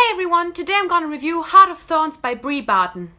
Hey everyone, today I'm gonna review Heart of Thorns by Bree Barton.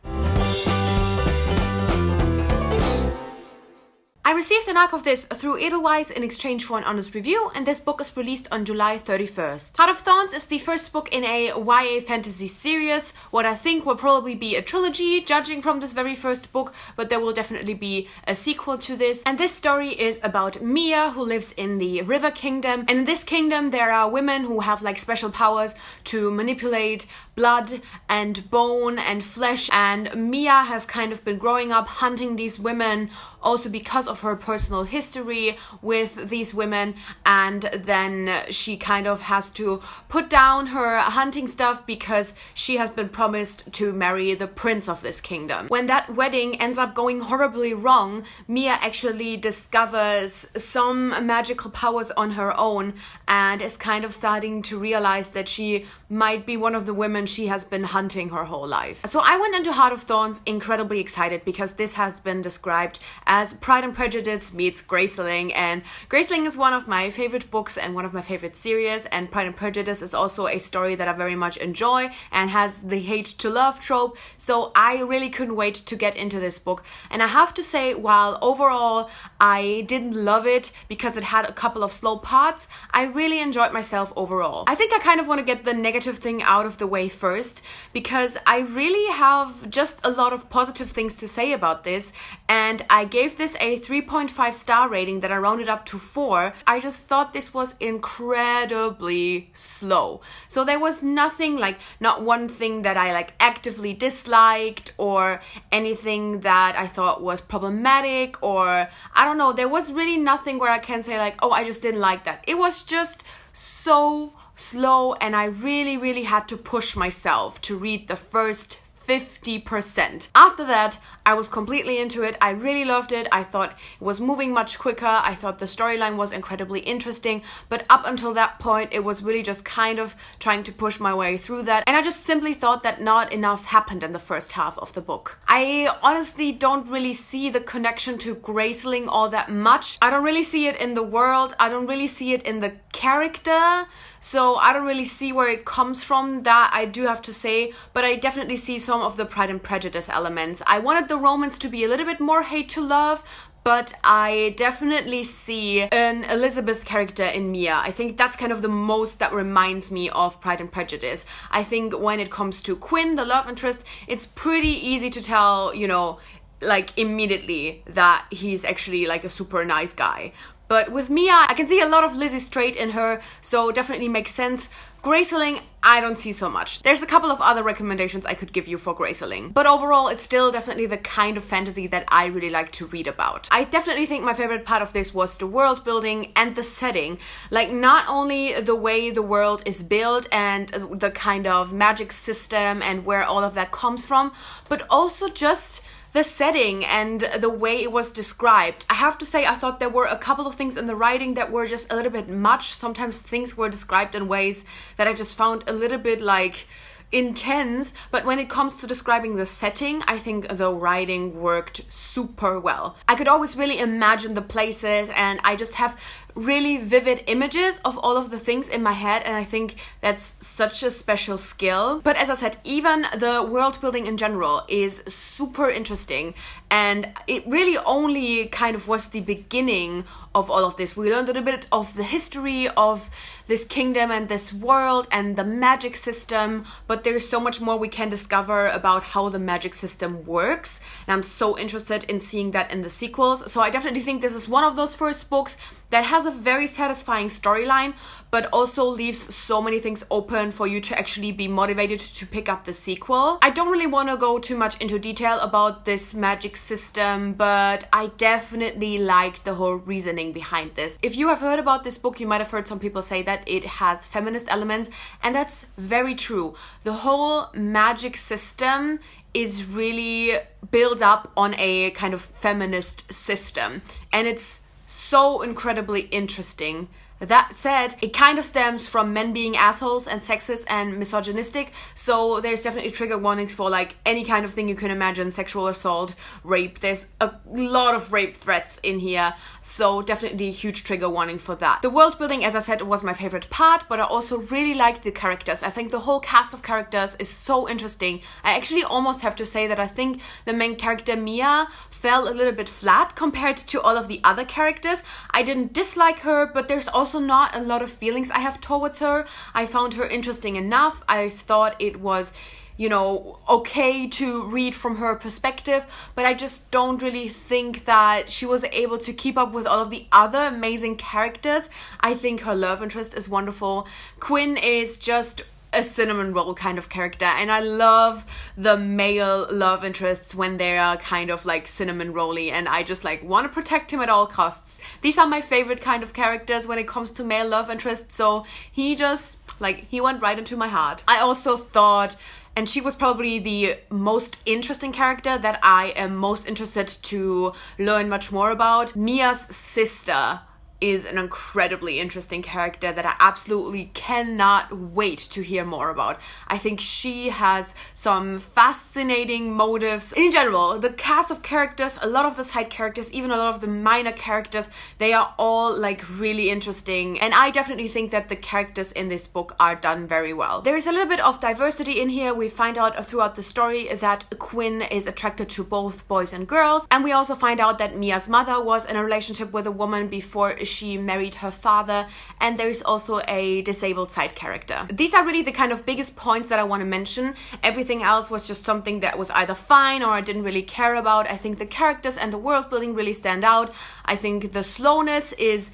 I received an arc of this through Edelweiss in exchange for an honest review, and this book is released on July 31st. Heart of Thorns is the first book in a YA fantasy series, what I think will probably be a trilogy, judging from this very first book, but there will definitely be a sequel to this. And this story is about Mia, who lives in the River Kingdom, and in this kingdom there are women who have like special powers to manipulate blood and bone and flesh, and Mia has kind of been growing up hunting these women also because of her personal history with these women, and then she kind of has to put down her hunting stuff because she has been promised to marry the prince of this kingdom. When that wedding ends up going horribly wrong, Mia actually discovers some magical powers on her own and is kind of starting to realize that she might be one of the women she has been hunting her whole life. So I went into Heart of Thorns incredibly excited because this has been described as Pride and Prejudice meets Graceling, and Graceling is one of my favorite books and one of my favorite series, and Pride and Prejudice is also a story that I very much enjoy and has the hate to love trope, so I really couldn't wait to get into this book. And I have to say, while overall I didn't love it because it had a couple of slow parts, I really enjoyed myself overall. I think I kind of want to get the negative thing out of the way first, because I really have just a lot of positive things to say about this, and I gave this a 3.5 star rating that I rounded up to 4. I just thought this was incredibly slow. So there was nothing, like not one thing that I like actively disliked or anything that I thought was problematic, or I don't know, there was really nothing where I can say like, oh, I just didn't like that. It was just so slow, and I really had to push myself to read the first 50%. After that, I was completely into it. I really loved it. I thought it was moving much quicker. I thought the storyline was incredibly interesting, but up until that point, it was really just kind of trying to push my way through that. And I just simply thought that not enough happened in the first half of the book. I honestly don't really see the connection to Graceling all that much. I don't really see it in the world. I don't really see it in the character. So I don't really see where it comes from, that I do have to say, but I definitely see some of the Pride and Prejudice elements. I wanted the romance to be a little bit more hate to love, but I definitely see an Elizabeth character in Mia. I think that's kind of the most that reminds me of Pride and Prejudice. I think when it comes to Quinn, the love interest, it's pretty easy to tell, you know, like immediately that he's actually like a super nice guy. But with Mia, I can see a lot of Lizzie Straight in her, so definitely makes sense. Graceling, I don't see so much. There's a couple of other recommendations I could give you for Graceling, but overall it's still definitely the kind of fantasy that I really like to read about. I definitely think my favorite part of this was the world building and the setting. Like, not only the way the world is built and the kind of magic system and where all of that comes from, but also just the setting and the way it was described. I have to say, I thought there were a couple of things in the writing that were just a little bit much. Sometimes things were described in ways that I just found a little bit like intense, but when it comes to describing the setting, I think the writing worked super well. I could always really imagine the places, and I just have really vivid images of all of the things in my head, and I think that's such a special skill. But as I said, even the world building in general is super interesting, and it really only kind of was the beginning of all of this. We learned a little bit of the history of this kingdom and this world and the magic system, but there's so much more we can discover about how the magic system works, and I'm so interested in seeing that in the sequels. So I definitely think this is one of those first books that has a very satisfying storyline, but also leaves so many things open for you to actually be motivated to pick up the sequel. I don't really want to go too much into detail about this magic system, but I definitely like the whole reasoning behind this. If you have heard about this book, you might have heard some people say that it has feminist elements, and that's very true. The whole magic system is really built up on a kind of feminist system, and it's so incredibly interesting That said, it kind of stems from men being assholes and sexist and misogynistic, so there's definitely trigger warnings for like any kind of thing you can imagine, sexual assault, rape. There's a lot of rape threats in here, so definitely a huge trigger warning for that. The world building, as I said, was my favorite part, but I also really liked the characters. I think the whole cast of characters is so interesting. I actually almost have to say that I think the main character Mia fell a little bit flat compared to all of the other characters. I didn't dislike her, but there's also not a lot of feelings I have towards her. I found her interesting enough. I thought it was, you know, okay to read from her perspective, but I just don't really think that she was able to keep up with all of the other amazing characters. I think her love interest is wonderful. Quinn is just a cinnamon roll kind of character, and I love the male love interests when they are kind of like cinnamon rolly, and I just like want to protect him at all costs. These are my favorite kind of characters when it comes to male love interests, so he went right into my heart. I also thought, and she was probably the most interesting character that I am most interested to learn much more about. Mia's sister is an incredibly interesting character that I absolutely cannot wait to hear more about. I think she has some fascinating motives. In general, the cast of characters, a lot of the side characters, even a lot of the minor characters, they are all like really interesting, and I definitely think that the characters in this book are done very well. There is a little bit of diversity in here. We find out throughout the story that Quinn is attracted to both boys and girls, and we also find out that Mia's mother was in a relationship with a woman before she married her father, and there is also a disabled side character. These are really the kind of biggest points that I want to mention. Everything else was just something that was either fine or I didn't really care about. I think the characters and the world building really stand out. I think the slowness is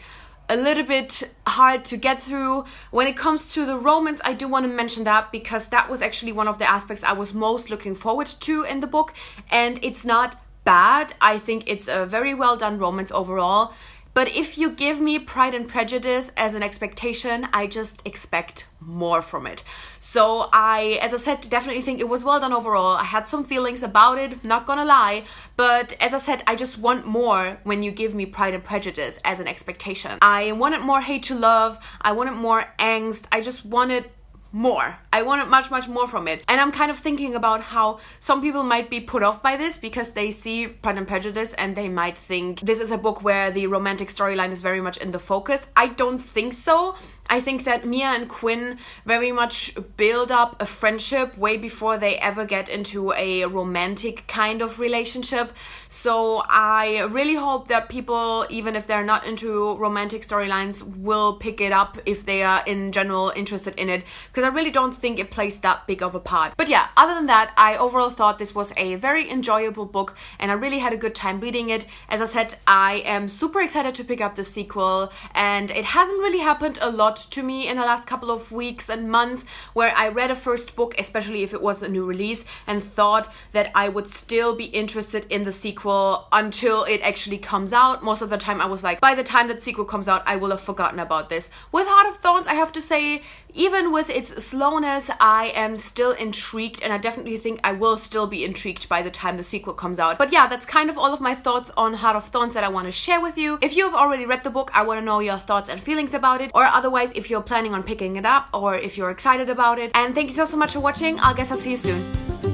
a little bit hard to get through. When it comes to the romance, I do want to mention that because that was actually one of the aspects I was most looking forward to in the book, and it's not bad. I think it's a very well done romance overall. But if you give me Pride and Prejudice as an expectation, I just expect more from it. So I, as I said, definitely think it was well done overall. I had some feelings about it, not gonna lie. But as I said, I just want more when you give me Pride and Prejudice as an expectation. I wanted more hate to love. I wanted more angst. I just wanted more. I wanted much, much more from it. And I'm kind of thinking about how some people might be put off by this because they see Pride and Prejudice and they might think this is a book where the romantic storyline is very much in the focus. I don't think so. I think that Mia and Quinn very much build up a friendship way before they ever get into a romantic kind of relationship. So I really hope that people, even if they're not into romantic storylines, will pick it up if they are in general interested in it, because I really don't think it plays that big of a part. But yeah, other than that, I overall thought this was a very enjoyable book and I really had a good time reading it. As I said, I am super excited to pick up the sequel, and it hasn't really happened a lot to me in the last couple of weeks and months where I read a first book, especially if it was a new release, and thought that I would still be interested in the sequel until it actually comes out. Most of the time I was like, by the time that sequel comes out, I will have forgotten about this. With Heart of Thorns, I have to say, even with its slowness, I am still intrigued, and I definitely think I will still be intrigued by the time the sequel comes out. But yeah, that's kind of all of my thoughts on Heart of Thorns that I want to share with you. If you have already read the book, I want to know your thoughts and feelings about it, or otherwise if you're planning on picking it up or if you're excited about it. And thank you so much for watching. I guess I'll see you soon.